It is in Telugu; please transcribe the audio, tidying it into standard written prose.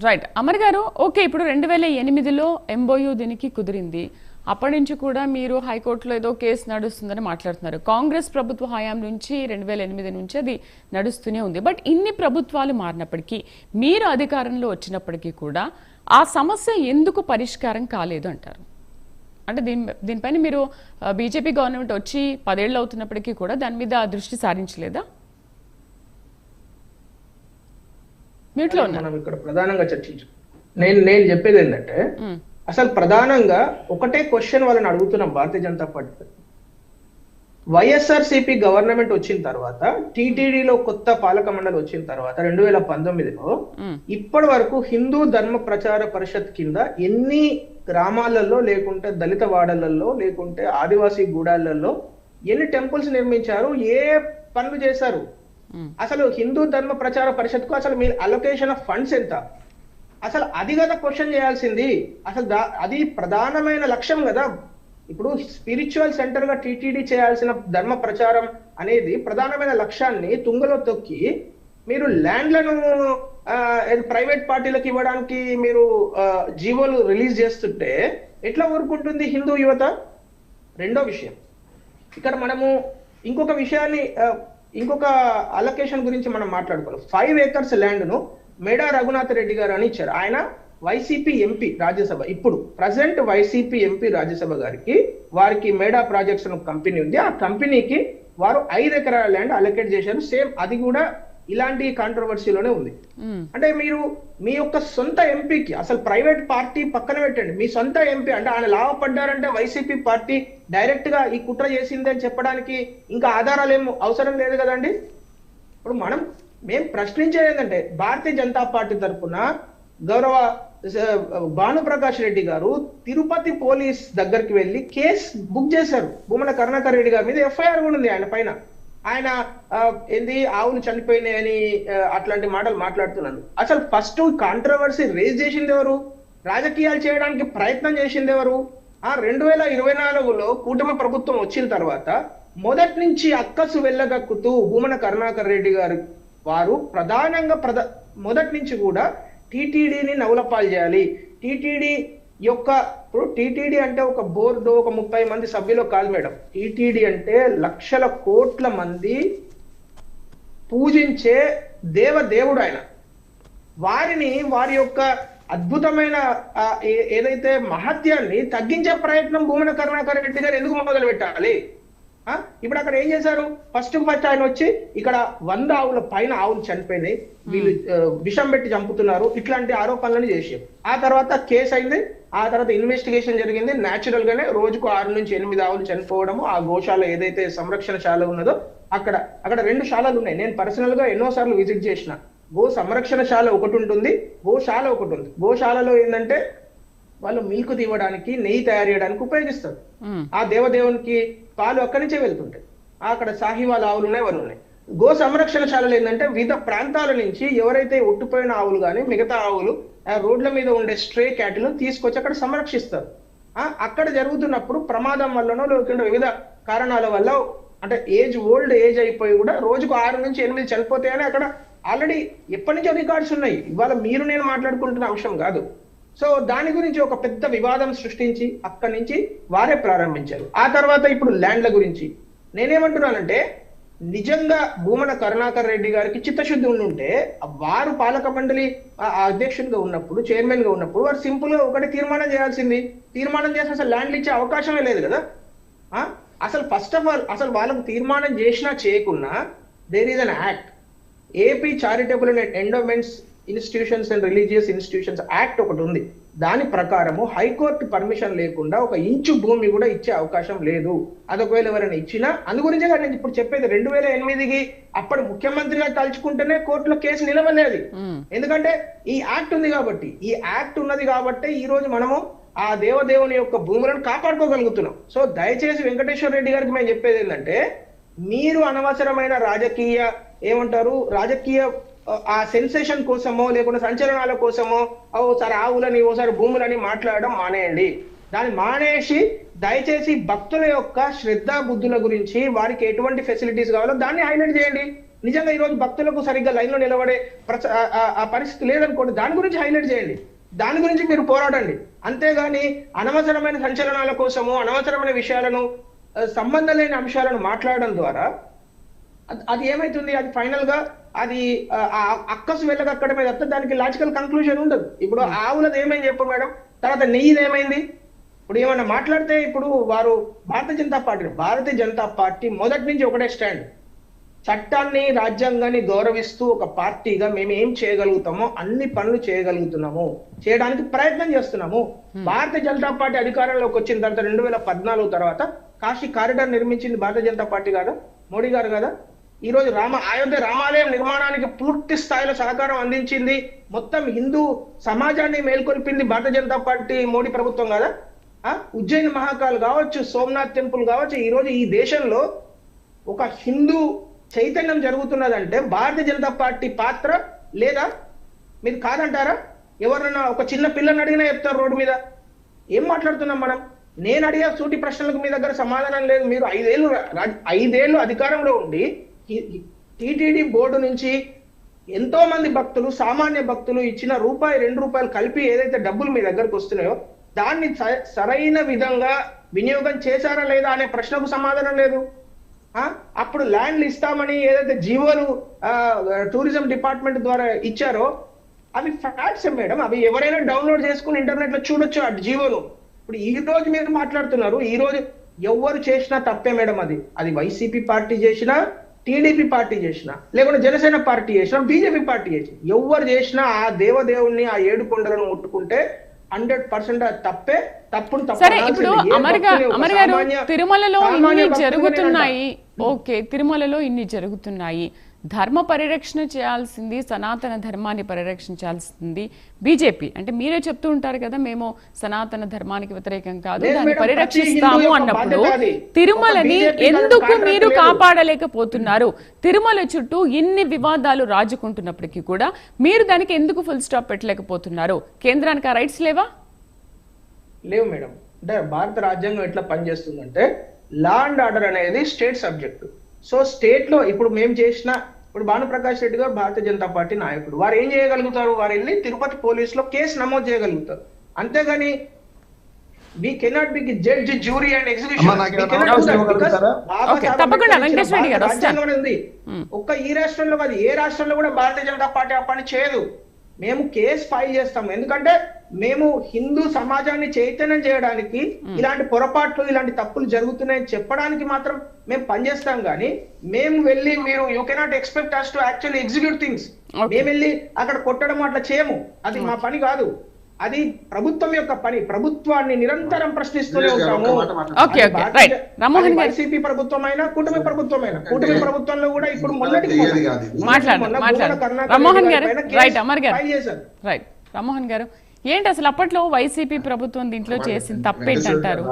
రైట్. అమర్ గారు, ఓకే, ఇప్పుడు 2008లో ఎంఓయూ దీనికి కుదిరింది. అప్పటి నుంచి కూడా మీరు హైకోర్టులో ఏదో కేసు నడుస్తుందని మాట్లాడుతున్నారు. కాంగ్రెస్ ప్రభుత్వ హయాం నుంచి 2008 నుంచి అది నడుస్తూనే ఉంది. బట్ ఇన్ని ప్రభుత్వాలు మారినప్పటికీ, మీరు అధికారంలో వచ్చినప్పటికీ కూడా ఆ సమస్య ఎందుకు పరిష్కారం కాలేదు అంటారు? అంటే దీనిపైన మీరు బీజేపీ గవర్నమెంట్ వచ్చి 10 ఏళ్ళు అవుతున్నప్పటికీ కూడా దాని మీద దృష్టి సారించలేదా? మనం ఇక్కడ ప్రధానంగా చర్చించు నేను చెప్పేది ఏంటంటే, అసలు ప్రధానంగా ఒకటే క్వశ్చన్ వాళ్ళని అడుగుతున్నాం. భారతీయ జనతా పార్టీ వైఎస్ఆర్సీపీ గవర్నమెంట్ వచ్చిన తర్వాత, టీటీడీలో కొత్త పాలక మండలి వచ్చిన తర్వాత 2019లో ఇప్పటి వరకు హిందూ ధర్మ ప్రచార పరిషత్ కింద ఎన్ని గ్రామాలలో, లేకుంటే దళిత వాడలలో, లేకుంటే ఆదివాసీ గూడాలలో ఎన్ని టెంపుల్స్ నిర్మించారు, ఏ పనులు చేశారు? అసలు హిందూ ధర్మ ప్రచార పరిషత్ కు అసలు మీ అలొకేషన్ ఆఫ్ ఫండ్స్ ఎంత? అసలు అది కదా క్వశ్చన్ చేయాల్సింది. అసలు అది ప్రధానమైన లక్ష్యం కదా. ఇప్పుడు స్పిరిచువల్ సెంటర్ గా టీటీడీ చేయాల్సిన ధర్మ ప్రచారం అనేది ప్రధానమైన లక్ష్యాన్ని తుంగలో తొక్కి మీరు ల్యాండ్లను ప్రైవేట్ పార్టీలకు ఇవ్వడానికి మీరు జీవోలు రిలీజ్ చేస్తుంటే ఎట్లా ఊరుకుంటుంది హిందూ యువత? రెండో విషయం, ఇక్కడ మనము ఇంకొక విషయాన్ని, ఇంకొక అలొకేషన్ గురించి మనం మాట్లాడుకోవాలి. 5 acres ల్యాండ్ ను మేడా రఘునాథ్ రెడ్డి గారు అని ఇచ్చారు. ఆయన వైసీపీ ఎంపీ రాజ్యసభ, ఇప్పుడు ప్రజెంట్ వైసీపీ ఎంపీ రాజ్యసభ గారికి, వారికి మేడా ప్రాజెక్ట్స్ కంపెనీ ఉంది. ఆ కంపెనీకి వారు 5 ఎకరాల ల్యాండ్ అలొకేట్ చేశారు. సేమ్ అది కూడా ఇలాంటి కాంట్రవర్సీలోనే ఉంది. అంటే మీరు మీ యొక్క సొంత ఎంపీకి, అసలు ప్రైవేట్ పార్టీ పక్కన పెట్టండి, మీ సొంత ఎంపీ అంటే ఆయన లాభపడ్డారంటే వైసీపీ పార్టీ డైరెక్ట్ గా ఈ కుట్ర చేసింది అని చెప్పడానికి ఇంకా ఆధారాలు ఏం అవసరం లేదు కదండి. ఇప్పుడు మేము ప్రశ్నించేది ఏంటంటే, భారతీయ జనతా పార్టీ తరఫున గౌరవ భానుప్రకాష్ రెడ్డి గారు తిరుపతి పోలీస్ దగ్గరికి వెళ్ళి కేసు బుక్ చేశారు. భూమన కరుణాకర్ రెడ్డి గారి మీద ఎఫ్ఐఆర్ కూడా ఉంది ఆయన పైన. ఆయన ఏంది ఆవులు చనిపోయినాయని అట్లాంటి మాటలు మాట్లాడుతున్నాను. అసలు ఫస్ట్ కాంట్రవర్సీ రేజ్ చేసింది ఎవరు? రాజకీయాలు చేయడానికి ప్రయత్నం చేసింది ఎవరు? 2024లో కూటమి ప్రభుత్వం వచ్చిన తర్వాత మొదటి నుంచి అక్కసు వెళ్ళగక్కుతూ భూమన కరుణాకర్ రెడ్డి గారు వారు ప్రధానంగా మొదటి నుంచి కూడా టీటీడీని నవలపాలు చేయాలి. టీటీడీ యొక్క, ఇప్పుడు టీటీడీ అంటే ఒక బోర్డు, ఒక 30 మంది సభ్యులు కాదు మేడం. టీటీడీ అంటే లక్షల కోట్ల మంది పూజించే దేవుడు ఆయన. వారి యొక్క అద్భుతమైన ఏదైతే మహత్యాన్ని తగ్గించే ప్రయత్నం భూమన కరుణాకర్ రెడ్డి గారు ఎందుకు మొదలు పెట్టాలి? ఇప్పుడు అక్కడ ఏం చేశారు? ఫస్ట్ ఆయన వచ్చి ఇక్కడ 100 ఆవుల పైన ఆవులు చనిపోయినాయి, వీళ్ళు విషం పెట్టి చంపుతున్నారు, ఇట్లాంటి ఆరోపణలను చేశారు. ఆ తర్వాత కేసు అయింది. ఆ తర్వాత ఇన్వెస్టిగేషన్ జరిగింది. న్యాచురల్ గానే రోజుకు 6 నుంచి 8 ఆవులు చనిపోవడము. ఆ గోశాల ఏదైతే సంరక్షణ శాల ఉన్నదో అక్కడ 2 శాలలు ఉన్నాయి. నేను పర్సనల్ గా ఎన్నోసార్లు విజిట్ చేసిన. గో సంరక్షణ శాల ఒకటి ఉంటుంది, గోశాల ఒకటి ఉంది. గోశాలలో ఏంటంటే వాళ్ళు మిల్క్ తీయడానికి, నెయ్యి తయారు చేయడానికి ఉపయోగిస్తారు. ఆ దేవదేవునికి పాలు అక్కడి నుంచే వెళ్తుంటాయి. అక్కడ సాహివాల్ ఆవులు ఉన్నాయి, వాళ్ళు ఉన్నాయి. గో సంరక్షణ శాలలు ఏంటంటే వివిధ ప్రాంతాల నుంచి ఎవరైతే ఒట్టుపోయిన ఆవులు కానీ మిగతా ఆవులు రోడ్ల మీద ఉండే స్ట్రే క్యాట్లు తీసుకొచ్చి అక్కడ సంరక్షిస్తారు. అక్కడ జరుగుతున్నప్పుడు ప్రమాదం వల్లనో లేకుంటే వివిధ కారణాల వల్ల, అంటే ఓల్డ్ ఏజ్ అయిపోయి కూడా రోజుకు 6 నుంచి 8 చనిపోతాయని అక్కడ ఆల్రెడీ ఎప్పటి నుంచో రికార్డ్స్ ఉన్నాయి. ఇవాళ మీరు నేను మాట్లాడుకుంటున్న అంశం కాదు. సో దాని గురించి ఒక పెద్ద వివాదం సృష్టించి అక్కడి నుంచి వారే ప్రారంభించారు. ఆ తర్వాత ఇప్పుడు ల్యాండ్ల గురించి నేనేమంటున్నానంటే, నిజంగా భూమన కరుణాకర్ రెడ్డి గారికి చిత్తశుద్ధి ఉండుంటే వారు పాలక మండలి అధ్యక్షుడిగా ఉన్నప్పుడు, చైర్మన్ గా ఉన్నప్పుడు వారు సింపుల్ గా ఒకటి తీర్మానం చేయాల్సింది. తీర్మానం చేసి అసలు ల్యాండ్లు ఇచ్చే అవకాశమే లేదు కదా. అసలు ఫస్ట్ ఆఫ్ ఆల్ అసలు వాళ్ళకు తీర్మానం చేసినా చేయకున్నా there is an act, AP charitable and endowments institutions and religious institutions act ఒకటి ఉంది. దాని ప్రకారము హైకోర్టు పర్మిషన్ లేకుండా 1 ఇంచు భూమి కూడా ఇచ్చే అవకాశం లేదు. అది ఒకవేళ ఎవరైనా ఇచ్చినా, అందు గురించే నేను ఇప్పుడు చెప్పేది, 2008కి అప్పటి ముఖ్యమంత్రిగా తలుచుకుంటేనే కోర్టులో కేసు నిలవలేదు. ఎందుకంటే ఈ యాక్ట్ ఉంది కాబట్టి. ఈ యాక్ట్ ఉన్నది కాబట్టి ఈ రోజు మనము ఆ దేవదేవుని యొక్క భూములను కాపాడుకోగలుగుతున్నాం. సో దయచేసి వెంకటేశ్వర రెడ్డి గారికి మేము చెప్పేది ఏంటంటే, మీరు అనవసరమైన రాజకీయ ఆ సెన్సేషన్ కోసమో లేకుంటే సంచలనాల కోసమో ఓసారి ఆవులని ఓసారి భూములని మాట్లాడడం మానేయండి. దాన్ని మానేసి దయచేసి భక్తుల యొక్క శ్రద్ధ బుద్ధుల గురించి, వారికి ఎటువంటి ఫెసిలిటీస్ కావాలో దాన్ని హైలైట్ చేయండి. నిజంగా ఈ రోజు భక్తులకు సరిగ్గా లైన్ లో నిలబడే ఆ పరిస్థితి లేదనుకోండి, దాని గురించి హైలైట్ చేయండి, దాని గురించి మీరు పోరాడండి. అంతేగాని అనవసరమైన సంచలనాల కోసము అనవసరమైన విషయాలను సంబంధం లేని అంశాలను మాట్లాడడం ద్వారా అది ఏమైతుంది, అది ఫైనల్ గా అది అక్కసు వెళ్ళగక్కడమే తప్ప దానికి లాజికల్ కంక్లూజన్ ఉండదు. ఇప్పుడు ఆవులది ఏమైంది చెప్పు మేడం, తర్వాత నెయ్యిది ఏమైంది? ఇప్పుడు ఏమన్నా మాట్లాడితే ఇప్పుడు వారు భారతీయ జనతా పార్టీ మొదటి నుంచి ఒకటే స్టాండ్, చట్టాన్ని రాజ్యాంగాన్ని గౌరవిస్తూ ఒక పార్టీగా మేము ఏం చేయగలుగుతామో అన్ని పనులు చేయగలుగుతున్నాము, చేయడానికి ప్రయత్నం చేస్తున్నాము. భారతీయ జనతా పార్టీ అధికారంలోకి వచ్చిన తర్వాత 2014 తర్వాత కాశీ కారిడార్ నిర్మించింది భారతీయ జనతా పార్టీ కాదా, మోడీ గారు కదా? ఈ రోజు అయోధ్య రామాలయం నిర్మాణానికి పూర్తి స్థాయిలో సహకారం అందించింది, మొత్తం హిందూ సమాజాన్ని మేల్కొల్పింది భారతీయ జనతా పార్టీ మోడీ ప్రభుత్వం కదా? ఉజ్జయిని మహాకాల్ కావచ్చు, సోమనాథ్ టెంపుల్ కావచ్చు, ఈ రోజు ఈ దేశంలో ఒక హిందూ చైతన్యం జరుగుతున్నదంటే భారతీయ జనతా పార్టీ పాత్ర లేదా? మీరు కాదంటారా? ఎవరన్నా ఒక చిన్న పిల్లని అడిగినా చెప్తారు రోడ్డు మీద. ఏం మాట్లాడుతున్నాం మనం? నేను అడిగే సూటి ప్రశ్నలకు మీ దగ్గర సమాధానం లేదు. మీరు 5 ఏళ్ళు అధికారంలో ఉండి టిటిడి బోర్డు నుంచి ఎంతో మంది భక్తులు, సామాన్య భక్తులు ఇచ్చిన ₹2 కలిపి ఏదైతే డబ్బులు మీ దగ్గరకు వస్తున్నాయో దాన్ని సరైన విధంగా వినియోగం చేశారా లేదా అనే ప్రశ్నకు సమాధానం లేదు. అప్పుడు ల్యాండ్లు ఇస్తామని ఏదైతే జీవోలు టూరిజం డిపార్ట్మెంట్ ద్వారా ఇచ్చారో అవి ఫ్యాక్ట్స్ మేడం, అవి ఎవరైనా డౌన్లోడ్ చేసుకుని ఇంటర్నెట్ లో చూడొచ్చు ఆ జీవోలు. ఇప్పుడు ఈ రోజు మీరు మాట్లాడుతున్నారు, ఈ రోజు ఎవరు చేసినా తప్పే మేడం. అది వైసీపీ పార్టీ చేసినా, టీడీపీ పార్టీ చేసినా, లేకుంటే జనసేన పార్టీ చేసినా, బీజేపీ పార్టీ చేసినా, ఎవరు చేసినా ఆ దేవదేవుణ్ణి ఆ 7 కొండలను ముట్టుకుంటే 100% తప్పే. సరే, ఇప్పుడు అమర్ గారు తిరుమలలో ఇన్ని జరుగుతున్నాయి, ఓకే, తిరుమలలో ఇన్ని జరుగుతున్నాయి, ధర్మ పరిరక్షణ చేయాల్సింది, సనాతన ధర్మాన్ని పరిరక్షించాల్సింది బీజేపీ. అంటే మీరే చెప్తూ ఉంటారు కదా, మేము సనాతన ధర్మానికి వ్యతిరేకం కాదు, దాన్ని పరిరక్షిస్తాము అన్నప్పుడు తిరుమలని ఎందుకు మీరు కాపాడలేకపోతున్నారు? తిరుమల చుట్టూ ఇన్ని వివాదాలు రాజుకుంటున్నప్పటికీ కూడా మీరు దానికి ఎందుకు ఫుల్ స్టాప్ పెట్టలేకపోతున్నారు? కేంద్రానికి ఆ రైట్స్ లేవా? లేవు మేడం. అంటే భారత రాజ్యాంగం ఎట్లా పనిచేస్తుందంటే లా అండ్ ఆర్డర్ అనేది స్టేట్ సబ్జెక్ట్. సో స్టేట్ లో ఇప్పుడు మేము చేసిన, ఇప్పుడు భానుప్రకాష్ రెడ్డి గారు భారతీయ జనతా పార్టీ నాయకుడు, వారు ఏం చేయగలుగుతారు? వారు వెళ్ళి తిరుపతి పోలీసులో కేసు నమోదు చేయగలుగుతారు. అంతేగాని we cannot be judge, jury and execution. రాజ్యాంగం ఉంది. ఒక్క ఈ రాష్ట్రంలో కాదు, ఏ రాష్ట్రంలో కూడా భారతీయ జనతా పార్టీ ఆ పని చేయదు. మేము కేసు ఫైల్ చేస్తాము, ఎందుకంటే మేము హిందూ సమాజాన్ని చైతన్యం చేయడానికి ఇలాంటి పొరపాట్లు, ఇలాంటి తప్పులు జరుగుతున్నాయని చెప్పడానికి మాత్రం మేము పనిచేస్తాం. కానీ మేము వెళ్ళి మీరు you cannot expect us to actually execute things. మేము వెళ్ళి అక్కడ కొట్టడం అట్లా చేయము, అది మా పని కాదు. అది ప్రభుత్వం యొక్క పని. ప్రభుత్వాన్ని నిరంతరం ప్రశ్నిస్తూనే ఉంటాము. వైసీపీ ప్రభుత్వం అయినా, కూటమి ప్రభుత్వం అయినా. కూటమి ప్రభుత్వంలో కూడా ఇప్పుడు రామ్మోహన్ గారు ఏంటి అసలు అప్పట్లో వైసీపీ ప్రభుత్వం దీంట్లో చేసిన తప్పేంటంటారు?